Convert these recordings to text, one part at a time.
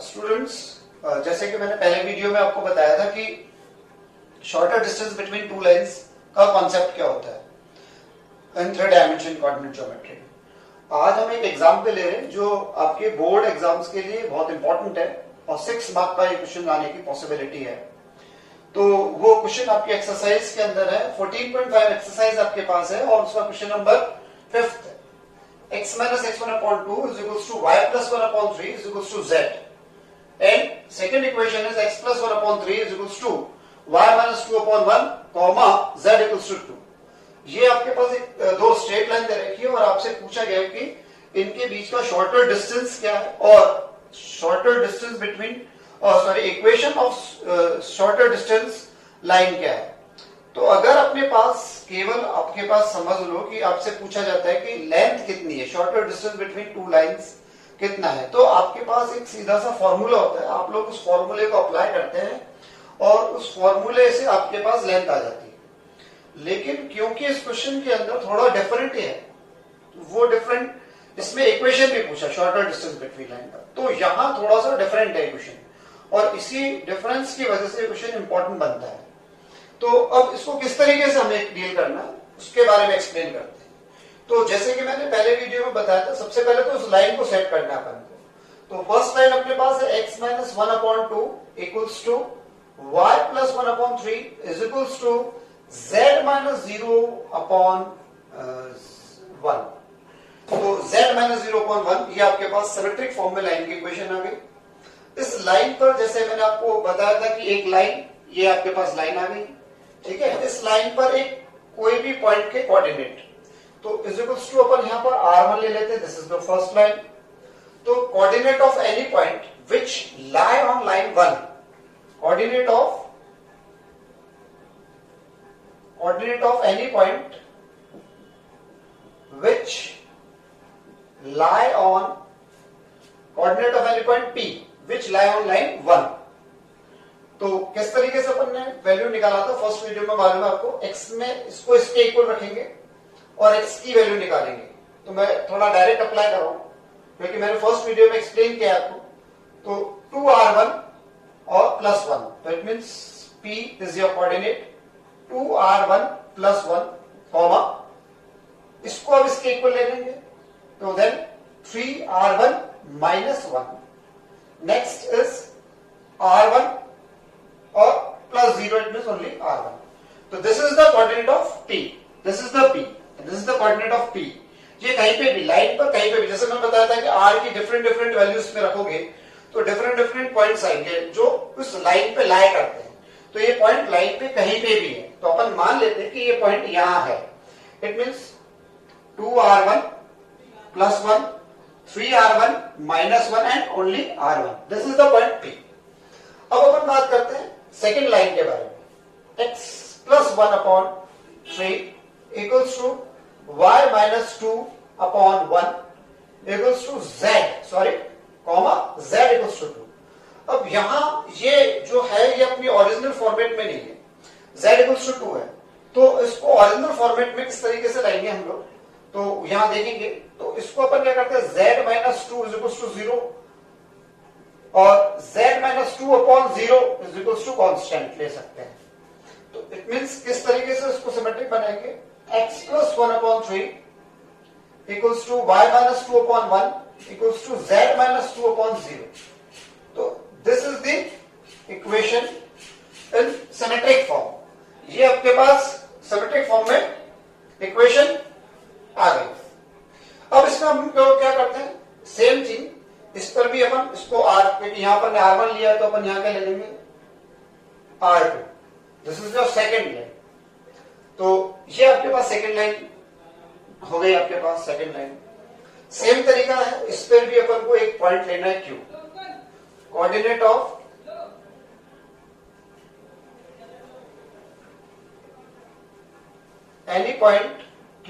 Students, जैसे कि मैंने पहले वीडियो में आपको बताया था कि shorter distance between two lines का कॉन्सेप्ट क्या होता है इन 3 डायमेंशन कोऑर्डिनेट ज्योमेट्री। आज हम एक एग्जाम्पल ले रहे हैं जो आपके बोर्ड एग्जाम्स के लिए बहुत इंपॉर्टेंट है और 6 मार्क का ये क्वेश्चन आने की पॉसिबिलिटी है। तो वो क्वेश्चन आपकी एक्सरसाइज के अंदर है, 14.5 एक्सरसाइज आपके पास है और उसका क्वेश्चन नंबर 5th है। x minus x1/2 is equals to y plus 1/3 is equals to z, and second equation is x plus 1/3 is equals to y minus 2/1 comma z equals to 2। ये आपके पास एक दो straight line दे रखी है और आपसे पूछा गया है कि इनके बीच का शॉर्टर डिस्टेंस क्या है और shorter distance between equation of shorter distance line क्या है। तो अगर अपने पास केवल आपके पास समझ लो कि आपसे पूछा जाता है कि लेंथ कितनी है, shorter distance between two lines कितना है, तो आपके पास एक सीधा सा फॉर्मूला होता है। आप लोग उस फॉर्मूले को अप्लाई करते हैं और उस फॉर्मूले से आपके पास लेंथ आ जाती है। लेकिन क्योंकि इस क्वेश्चन के अंदर थोड़ा डिफरेंट है, वो डिफरेंट, इसमें इक्वेशन भी पूछा शॉर्टर डिस्टेंस बिटवीन लाइन का, तो यहां थोड़ा सा डिफरेंट है क्वेश्चन और इसी डिफरेंस की वजह से क्वेश्चन इंपॉर्टेंट बनता है। तो अब इसको किस तरीके से हमें डील करना है उसके बारे में एक्सप्लेन करते हैं। तो जैसे कि मैंने पहले वीडियो में बताया था, सबसे पहले तो उस लाइन को सेट करना है अपन को। तो फर्स्ट लाइन अपने पास है x minus 1/2 equals to y plus 1/3 is equals to z minus 0/1। तो z minus 0/1 ये आपके पास सिमेट्रिक फॉर्म में लाइन की इक्वेशन आ गई। इस लाइन पर जैसे मैंने आपको बताया था कि एक लाइन, ये आपके पास लाइन आ गई, ठीक है। इस लाइन पर एक कोई भी पॉइंट के कोऑर्डिनेट, तो इज इक्वल्स टू अपन यहां पर r1 ले लेते हैं, this is the first line. तो coordinate of any point which lie on line 1, coordinate of any point which lie on, coordinate of any point p which lie on line 1। तो किस तरीके से अपन ने वैल्यू निकाला था फर्स्ट वीडियो में, मालूम है आपको। x में इसको इसके इक्वल रखेंगे और x की वैल्यू निकालेंगे। तो मैं थोड़ा डायरेक्ट अप्लाई कर रहा हूं क्योंकि मैंने फर्स्ट वीडियो में एक्सप्लेन किया आपको। तो 2r1 और +1, तो it means p is your coordinate 2r1 +1 comma, इसको अब इसके इक्वल ले लेंगे तो then 3r1 -1। Next is r1 और +0, इट मींस ओनली r1। तो this is the coordinate of p, this is the p, this is the coordinate of p। ये कहीं पे भी लाइन पर कहीं पे भी, जैसे मैंने बताया था कि r की डिफरेंट वैल्यूज में रखोगे तो डिफरेंट पॉइंट्स आएंगे जो उस लाइन पे लाई करते हैं। तो ये पॉइंट लाइन पे कहीं पे भी है, तो अपन मान लेते हैं कि ये पॉइंट यहां है। It means 2r1 +1 3r1 -1 and only r1, this is the point p। अब अपन बात करते हैं सेकेंड लाइन के बारे में। x plus 1/3 equals to y minus 2/1 equals to z, comma z equals to 2। अब यहां ये जो है ये अपनी ओरिजिनल फॉर्मेट में नहीं है, z इक्वल्स टू 2 है। तो इसको ओरिजिनल फॉर्मेट में किस तरीके से लाएंगे हम लोग, तो यहां देखेंगे तो इसको अपन क्या करते हैं, z minus 2 इक्वल्स टू 0 और z minus 2/0 is equals to constant ले सकते हैं। तो इट मींस किस तरीके से इसको सिमेट्रिक बनाएंगे, x plus 1/3 equals to y minus 2/1 equals to z minus 2/0। तो this is the equation in symmetric form. ये आपके पास सिमेट्रिक फॉर्म में इक्वेशन आ गई। अब इसका हम क्या करते हैं, सेम थिंग इस पर भी अपन इसको r, क्योंकि यहां पर r1 लिया है तो अपन यहां क्या ले लेंगे, r2। This is your second line. तो ये आपके पास सेकेंड लाइन हो गई, आपके पास सेकेंड लाइन। सेम तरीका है, इस पर भी अपन को एक पॉइंट लेना है q, coordinate of any point q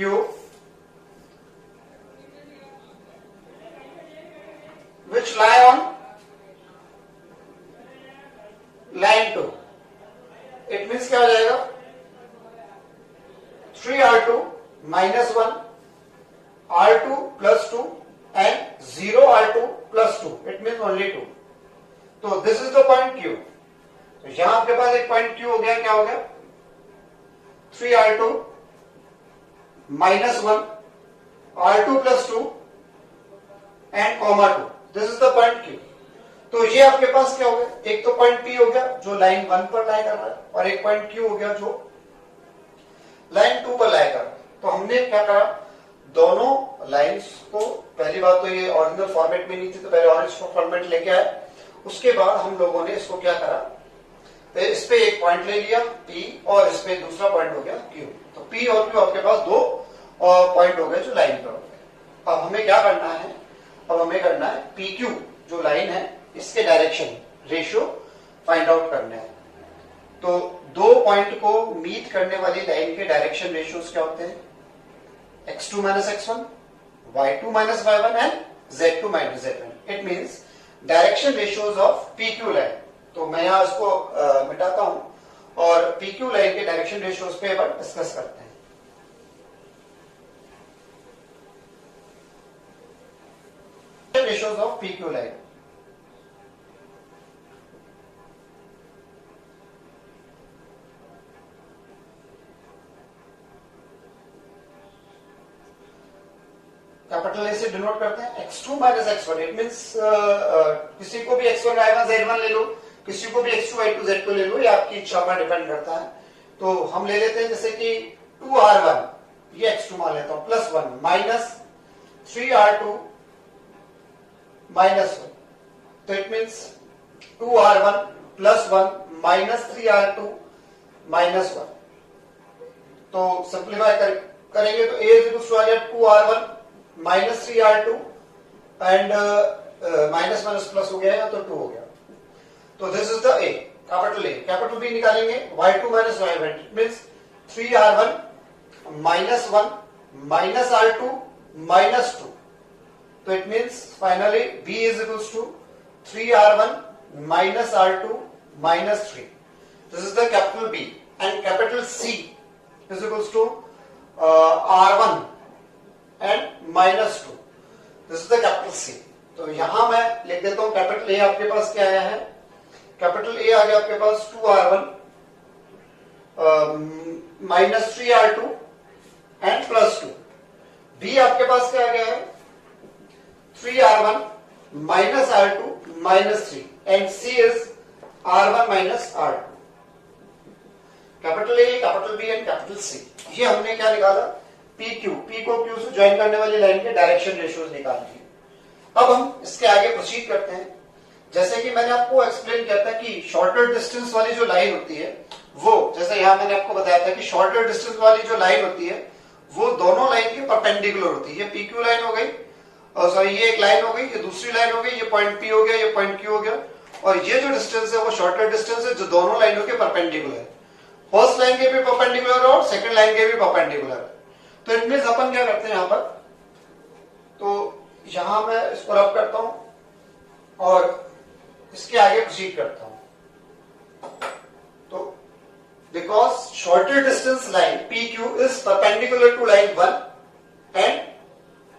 which lie on line 2। It means क्या हो जाएगा, 3r2 -1 r2 +2 and 0r2 +2, it means only 2। तो this is the point Q। तो यहां आपके पास एक पॉइंट Q हो गया, क्या हो गया 3R2 -1 R2 + 2 and comma 2, this is the point Q। तो ये आपके पास क्या हो गया, एक तो पॉइंट P हो गया जो लाइन 1 पर लाई कर रहा है, और एक पॉइंट Q हो गया जो लाइन 2 पर लाई कर रहा है। तो हमने क्या करा, दोनों लाइंस को, पहली बात तो ये ओरिजिनल फॉर्मेट में नहीं थी, तो पहले ऑरेंज फॉर्मेट लेके आए, उसके बाद हम लोगों ने इसको क्या करा, तो इस पे एक पॉइंट ले लिया P और इस पे दूसरा पॉइंट हो गया Q। तो P और Q आपके पास दो पॉइंट हो गए जो लाइन पर हो गए। अब हमें क्या करना है, अब हमें करना है PQ जो लाइन है इसके डायरेक्शन रेशियो फाइंड आउट करना है। तो दो पॉइंट को मीट करने वाली लाइन के डायरेक्शन रेशियोज क्या होते हैं, x2 - x1, y2 - y1 and z2 - z1। It means direction ratios of PQ line. तो मैं यहां इसको मिटाता हूं और PQ लाइन के डायरेक्शन रेशियोज पे अब डिस्कस करते हैं। Ratios of PQ line, capital A से डिनोट करते हैं x2 - x1। इट मींस किसी को भी x1 y1 z1 ले लो, किसी को भी x2 y2 z2 ले लो, ये आपकी इच्छा पर डिपेंड करता है। तो हम ले लेते हैं जैसे कि 2r1, ये x2 मान लेता हूं, +1 -3r2 -1। तो इट मींस 2r1 +1 -3r2 -1। तो सिंप्लीफाई करेंगे तो a आ गया 2r1 -3r2 and minus minus plus हो गया तो 2 हो गया। तो this is the A, capital A। Capital B निकालेंगे y2 - y1, it means 3r1 -1 -r2 -2। तो it means finally B is equals to 3r1 -r2 -3। This is the capital B, and capital C is equals to r1 and -2। This is the capital C। तो यहां मैं लिख देता हूं capital A आपके पास क्या आया है, कैपिटल A आ गया आपके पास 2r1 -3r2 एंड +2। B आपके पास क्या आ गया है 3r1 -r2 -3 and C is r1 -r2। Capital A, capital B and capital C, ये हमने क्या निकाला PQ। P को Q से ज्वाइन करने वाली लाइन के डायरेक्शन रेशियोज निकाल लिए। अब हम इसके आगे प्रोसीड करते हैं। जैसे कि मैंने आपको एक्सप्लेन किया था कि शॉर्टर डिस्टेंस वाली जो लाइन होती है वो, जैसे यहां मैंने आपको बताया था कि शॉर्टर डिस्टेंस वाली जो लाइन होती है वो दोनों लाइन के परपेंडिकुलर होती है। ये PQ लाइन हो गई, और सॉरी ये एक लाइन हो गई, ये दूसरी लाइन हो गई, ये पॉइंट P हो गया, ये पॉइंट Q हो गया, और ये जो डिस्टेंस है वो शॉर्टर डिस्टेंस है जो दोनों लाइनों के परपेंडिकुलर है। फर्स्ट लाइन के भी परपेंडिकुलर और सेकंड लाइन के भी परपेंडिकुलर है। तो इट मींस अपन क्या करते हैं यहां पर, तो यहां मैं इसको रब करता हूं और इसके आगे प्रोसीड करता हूं। तो because shorter distance line PQ is perpendicular to line 1 and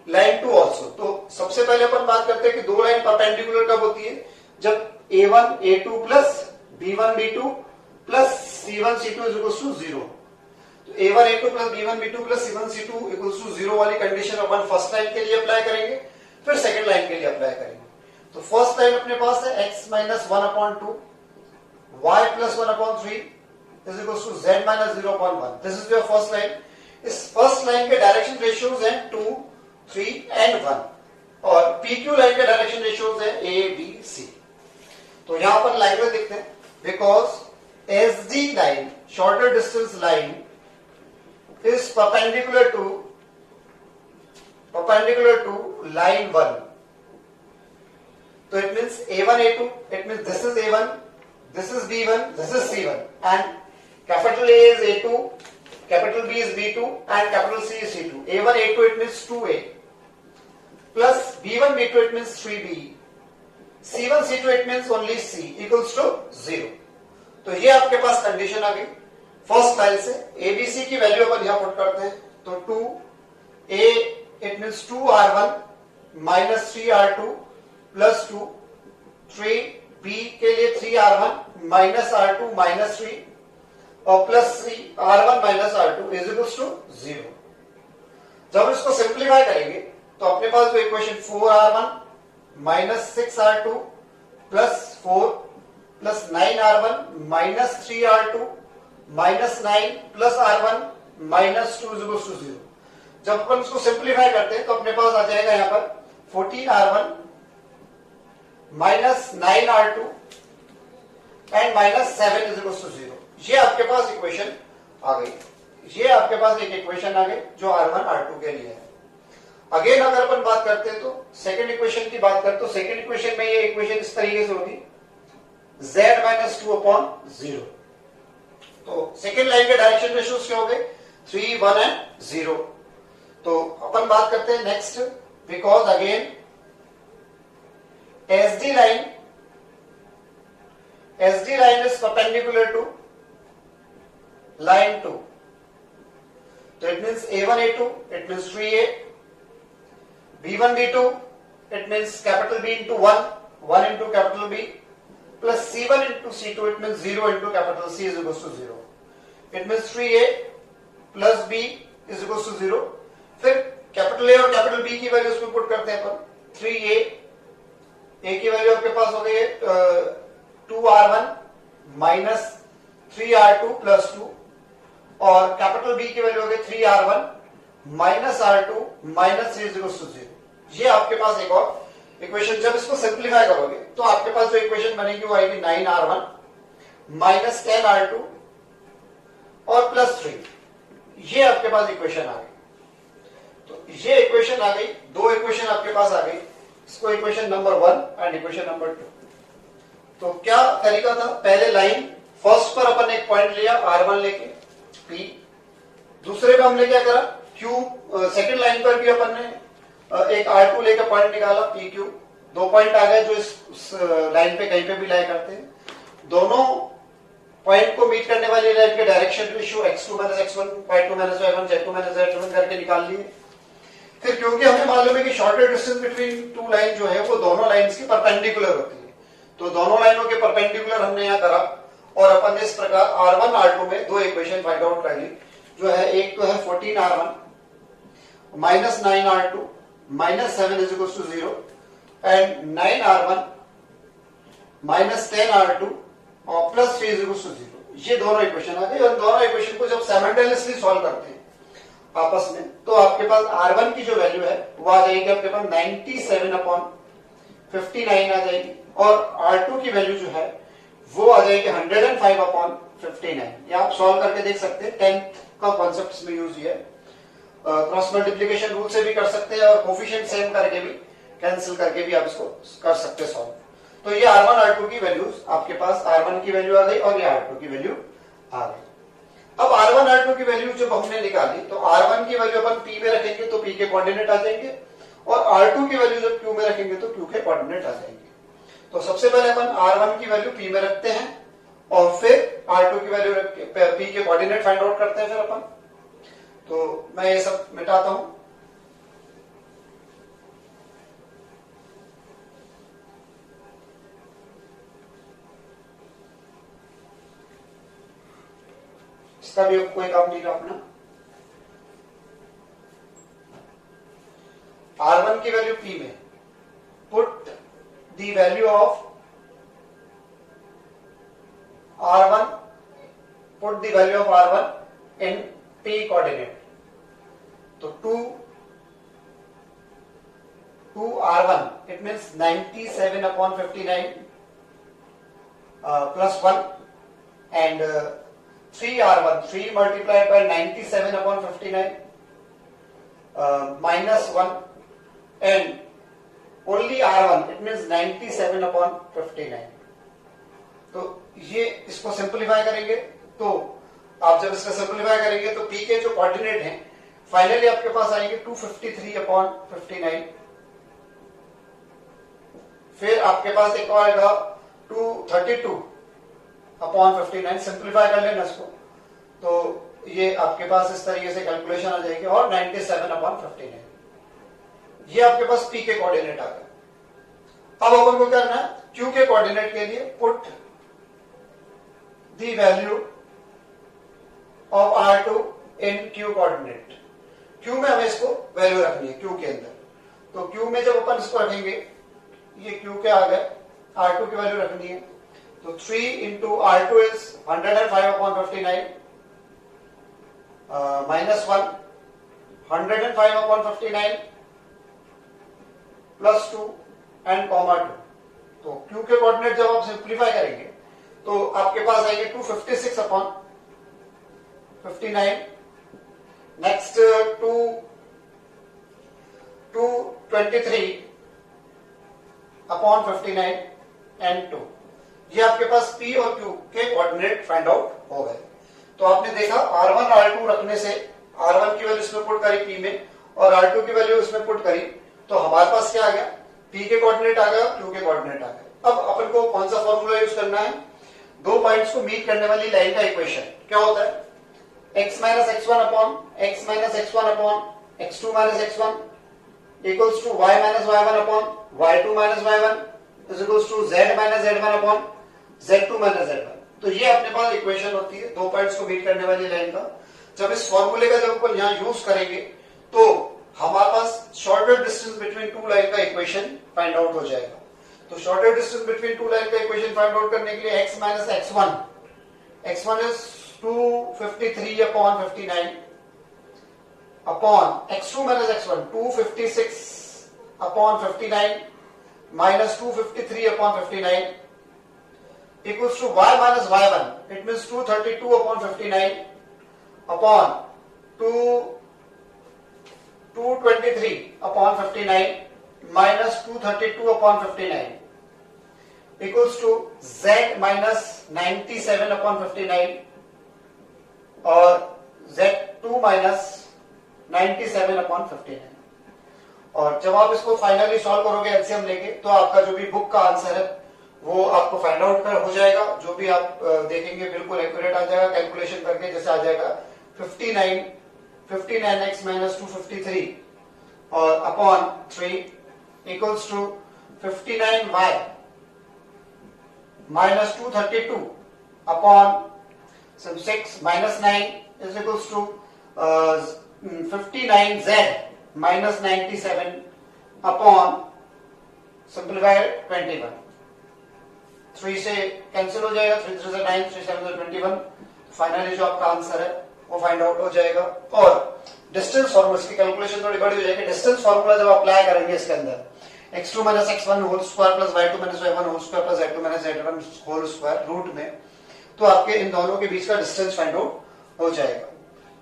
line 2 also. तो सबसे पहले अपन बात करते हैं कि दो लाइन परपेंडिकुलर कब होती है, जब A1 A2 plus B1 B2 plus C1 C2 is equal to 0। तो A1 A2 plus B1 B2 plus C1 C2 equal to 0 वाली कंडीशन अपन फर्स्ट लाइन के लिए अप्लाई करेंगे, फिर सेकंड लाइन के लिए अप्लाई करेंगे। तो फर्स्ट लाइन अपने पास है x - 1/2 y + 1/3 is equals to z - 0/1। This is your first line. इस फर्स्ट लाइन के डायरेक्शन रेशियोज हैं 2, 3 एंड 1, और PQ लाइन के डायरेक्शन रेशियोज है A, B, C। तो यहां पर लैंग्वेज देखते हैं, because SD line, shorter distance line, is perpendicular to line 1। So it means A1 A2, it means this is A1, this is B1, this is C1, and capital A is A2, capital B is B2 and capital C is C2। A1 A2 it means 2A plus B1 B2 it means 3B, C1 C2 it means only C equals to 0। तो ये आपके पास condition आ गई first line से। ABC की value अपन यहां put करते हैं, तो 2A it means 2r1 -3r2 +2 3 P के लिए 3R1 माइनस R2 माइनस 3 और plus 3R1 minus R2 is equal to 0। जब हम इसको सिंप्लीफाई करेंगे तो अपने पास जो equation 4R1 minus 6R2 plus 4 plus 9R1 minus 3R2 minus 9 plus R1 minus 2 is equal to 0। जब अपन इसको सिंप्लीफाई करते हैं तो अपने पास आ जाएगा यहां पर 14R1 minus 9R2 and minus 7 is equal to 0। ये आपके पास इक्वेशन आ गई। ये आपके पास एक इक्वेशन आ गई जो R1 R2 के लिए है। अगेन अगर अपन बात करते हैं तो सेकंड इक्वेशन की बात करते तो सेकंड इक्वेशन में ये इक्वेशन इस तरीके से होगी z माइनस 2 अपॉन 0। तो सेकंड लाइन के डायरेक्शन रेशियोज क्या हो गए 3 1 एंड 0। तो अपन बात करते हैं next, because again SD line is perpendicular to line 2. So it means A1 A2 it means 3A, B1 B2 it means capital B into 1 into capital B plus C1 into C2 it means 0 into capital C is equals to 0. It means 3A plus B is equals to 0. फिर capital A और capital B की value उसमें put करते हैं अपन 3A A की value आपके पास हो गई है 2R1 माइनस 3R2 प्लस 2 और कैपिटल B की वैल्यू हो गई 3R1 माइनस R2 माइनस 3 0। ये आपके पास एक और इक्वेशन, जब इसको सिंप्लीफाई करोगे तो आपके पास जो इक्वेशन बनेगी वो आएगी 9R1 माइनस 10R2 और प्लस 3। ये आपके पास इक्वेशन आ गई। तो ये इक्वेशन आ गई, दो इक्वेशन आपके पास आ गई। इसको equation number 1 and equation number 2। तो क्या तरीका था, पहले लाइन फर्स्ट पर अपन एक पॉइंट लिया R1 लेके P, दूसरे पे हमने क्या करा Q, सेकंड लाइन पर भी अपन ने एक R2 लेकर पॉइंट निकाला PQ। दो पॉइंट आ गए जो इस लाइन पे कहीं पे भी लाया करते हैं। दोनों पॉइंट को मीट करने वाली लाइन के direction ratio x2 minus x1 y2 minus y1 z2 minus z1 करके निकाल लिए। फिर क्योंकि हमें मालूम है कि shortest distance between two line जो है वो दोनों लाइंस की परपेंडिकुलर होती है, तो दोनों लाइनों के परपेंडिकुलर हमने यहां करा और अपन ने इस प्रकार R1 R2 में दो इक्वेशन फाइंड आउट कर ली। जो है एक तो है 14R1 minus 9R2 minus 7 is equal to 0 and 9R1 minus 10R2 और प्लस 3 इज इक्वल टू 0। ये दोनों इक्वेशन आ गई और दोनों इक्वेशन को जब साइमल्टेनियसली सॉल्व करते हैं आपस में तो आपके पास R1 की जो वैल्यू है वो आ जाएगी आपके पास 97 अपॉन 59 आ जाएगी और R2 की वैल्यू जो है वो आ जाएगी 105 अपॉन 59। ये आप सॉल्व करके देख सकते हैं, 10th का कॉन्सेप्ट इसमें यूज है। क्रॉस मल्टीप्लिकेशन रूल से भी कर सकते हैं और कोफिशिएंट सेम करके भी कैंसिल करके भी आप इसको कर सकते हैं सॉल्व। तो ये R1 R2 की वैल्यूज आपके पास R1 की वैल्यू आ गई और ये R2 की वैल्यू आ गई। अब R1 R2 की वैल्यू जब हमने निकाली तो R1 की वैल्यू अपन P में रखेंगे तो P के कोऑर्डिनेट आ जाएंगे और R2 की वैल्यू जब Q में रखेंगे तो Q के कोऑर्डिनेट आ जाएंगे। तो सबसे पहले अपन R1 की वैल्यू P में रखते हैं और फिर R2 की वैल्यू P के कोऑर्डिनेट फाइंड आउट करते हैं फिर अपन। तो मैं ये सब मिटाता हूं। इसका भी कोई काम नहीं अपना। R1 की वैल्यू P में put the value of R1, put the value of R1 in P coordinate. तो 2 R1 it means 97 upon 59 plus 1 and 3 R1 3 multiplied by 97 upon 59 minus 1 and only R1 it means 97 upon 59। तो ये इसको simplify करेंगे तो आप जब इसका simplify करेंगे तो P के जो कोऑर्डिनेट हैं फाइनली आपके पास आएंगे 253 अपॉन 59। फिर आपके पास एक और आएगा 232 अपॉन 59। सिंप्लीफाई कर लेना इसको तो ये आपके पास इस तरीके से कैलकुलेशन आ जाएगी और 97 अपॉन 59। ये आपके पास P के कोऑर्डिनेट आ गए। अब अपन को क्या करना है Q के कोऑर्डिनेट के लिए put the value of R2 in Q coordinate. Q में हमें इसको वैल्यू रखनी है, Q के अंदर। तो Q में जब अपन इसको रखेंगे, ये Q के आ गए, R2 की वैल्यू रखनी है, तो 3 into R2 is 105/59 minus 1 105/59 plus 2 and comma 2। तो Q के कोऑर्डिनेट जब आप सिंप्लीफाई करेंगे तो आपके पास आएंगे 256/59, नेक्स्ट 223/59 एंड 2। ये आपके पास P और Q के कोऑर्डिनेट फाइंड आउट हो गए। तो आपने देखा R1 R2 रखने से R1 की वैल्यू इसमें पुट करी P में और R2 की वैल्यू इसमें पुट करी, तो हमारे पास क्या आ गया, P के कोऑर्डिनेट आ गया, Q के कोऑर्डिनेट आ गए। अब अपन को कौन सा फॉर्मूला यूज करना है, दो पॉइंट्स को मीट करने वाली लाइन का इक्वेशन क्या होता है, x minus x1 upon x minus x1 upon x2 minus x1 equals to y minus y1 upon y2 minus y1 is equals to z minus z1 upon z2 minus z1। तो ये अपने पास equation होती है दो points को meet करने वाली line का। जब इस फॉर्मूले का जब अपन यहाँ यूज करेंगे तो हमारे पास shortest distance between two line का इक्वेशन फाइंड आउट हो जाएगा। तो shortest distance between two line का इक्वेशन फाइंड आउट करने के लिए x minus x1 is 253/59 upon x2 minus x1 256/59 minus 253/59 equals to y minus y1, it means 232/59 upon 223/59 minus 232/59 equals to z minus 97/59 और z2 minus 97/59। और जब आप इसको finally solve करोगे एलसीएम लेके तो आपका जो भी बुक का आंसर है वो आपको फाइंड आउट कर हो जाएगा। जो भी आप देखेंगे बिल्कुल एक्यूरेट आ जाएगा, कैलकुलेशन करके जैसे आ जाएगा 59x minus 253 और upon 3 equals to 59y minus 232 upon some 6 minus 9 is equals to 59z minus 97 upon simplify 21। 3 से कैंसिल हो जाएगा, 3 3 से 9, 3 7 से 21। फाइनली जो आपका आंसर है वो फाइंड आउट हो जाएगा। और डिस्टेंस फॉर्मूला की कैलकुलेशन थोड़ी बड़ी हो जाएगी। डिस्टेंस फॉर्मूला जब अप्लाई करेंगे इसके अंदर x2 minus x1 whole square plus y2 minus y1 whole square plus z2 minus z1 whole square root में, तो आपके इन दोनों के बीच का डिस्टेंस फाइंड आउट हो जाएगा।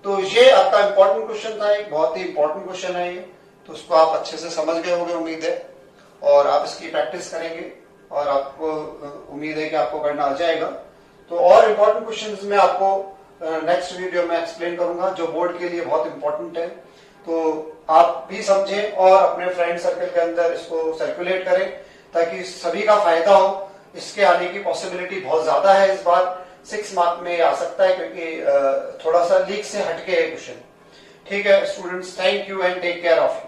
तो ये आपका इंपॉर्टेंट क्वेश्चन था, एक बहुत ही इंपॉर्टेंट क्वेश्चन है ये, तो उसको आप अच्छे से समझ गए होंगे उम्मीद है, और आप इसकी प्रैक्टिस करेंगे और आपको उम्मीद है कि आपको करना आ जाएगा। तो और इंपॉर्टेंट क्वेश्चंस मैं आपको नेक्स्ट वीडियो में एक्सप्लेन करूंगा जो बोर्ड के लिए बहुत इंपॉर्टेंट है। तो आप भी समझें और अपने फ्रेंड सर्कल के अंदर इसको सर्कुलेट करें ताकि सभी का फायदा हो। इसके आने की पॉसिबिलिटी बहुत ज्यादा है, इस बार 6 मार्क में आ सकता है क्योंकि थोड़ा सा लीक से हटके है क्वेश्चन। ठीक है students, thank you and take care of you.